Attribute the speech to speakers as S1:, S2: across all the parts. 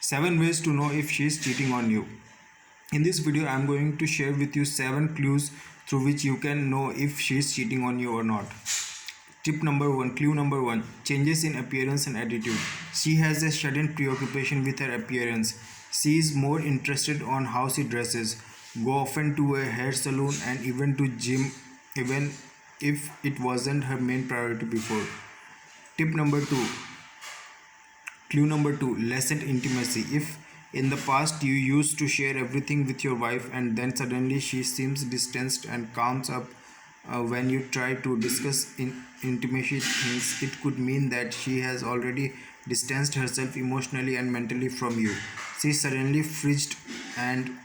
S1: 7 ways to know if she is cheating on you. In this video, I am going to share with you 7 clues through which you can know if she is cheating on you or not. Tip number 1, clue number 1, changes in appearance and attitude. She has a sudden preoccupation with her appearance. She is more interested on how she dresses, go often to a hair salon and even to gym, even if it wasn't her main priority before. Tip number 2, clue number 2, lessened intimacy. If in the past you used to share everything with your wife and then suddenly she seems distanced and calms up when you try to discuss intimacy things, it could mean that she has already distanced herself emotionally and mentally from you. She suddenly fridged and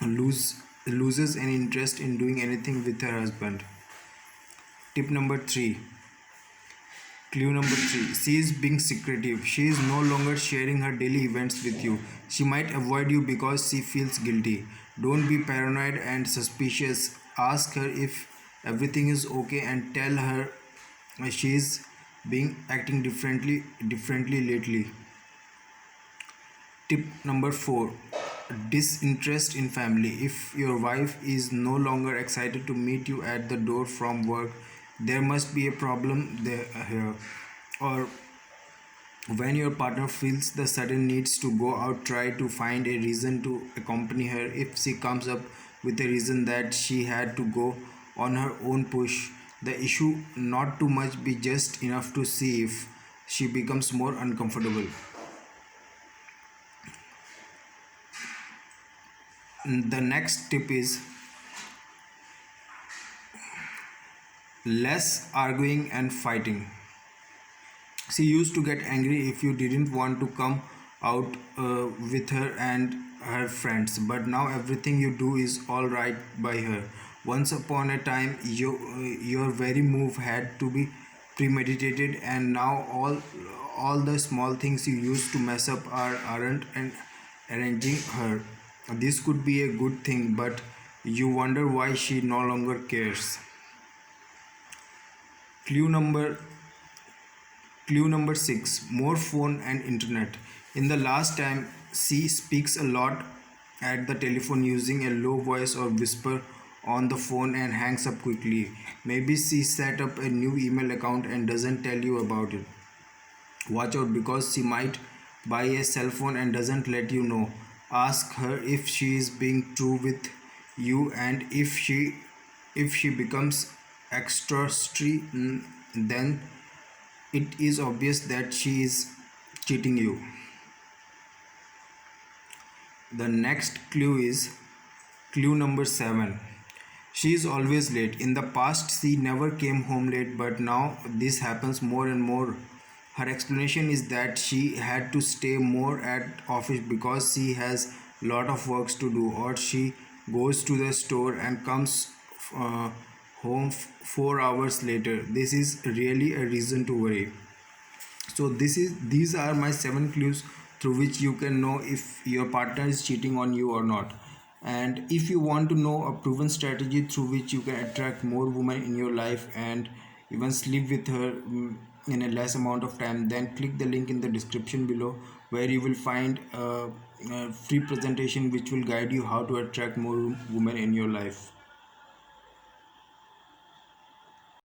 S1: loses an interest in doing anything with her husband. Tip number 3, clue number 3, she is being secretive. She is no longer sharing her daily events with you. She might avoid you because she feels guilty. Don't be paranoid and suspicious. Ask her if everything is okay and tell her she is being acting differently lately. Tip number 4, disinterest in family. If your wife is no longer excited to meet you at the door from work, there must be a problem there here. Or when your partner feels the sudden needs to go out, try to find a reason to accompany her. If she comes up with a reason that she had to go on her own push the issue not too much, be just enough to see if she becomes more uncomfortable. The next tip is less arguing and fighting. She used to get angry if you didn't want to come out with her and her friends, but now everything you do is all right by her. Once upon a time, your very move had to be premeditated, and now all the small things you used to mess up aren't and arranging her. This could be a good thing, but you wonder why she no longer cares. Clue number Clue number 6, more phone and internet. In the last time, she speaks a lot at the telephone using a low voice or whisper on the phone and hangs up quickly. Maybe she set up a new email account and doesn't tell you about it. Watch out, because she might buy a cell phone and doesn't let you know. Ask her if she is being true with you, and if she becomes extra then it is obvious that she is cheating you. The next clue is clue number 7. She is always late. In the past, she never came home late, but now this happens more and more. Her explanation is that she had to stay more at office because she has lot of works to do, or she goes to the store and comes uh, home 4 hours later. This is really a reason to worry. So these are my 7 clues through which you can know if your partner is cheating on you or not. And if you want to know a proven strategy through which you can attract more women in your life and even sleep with her in a less amount of time, then click the link in the description below, where you will find a free presentation which will guide you how to attract more women in your life.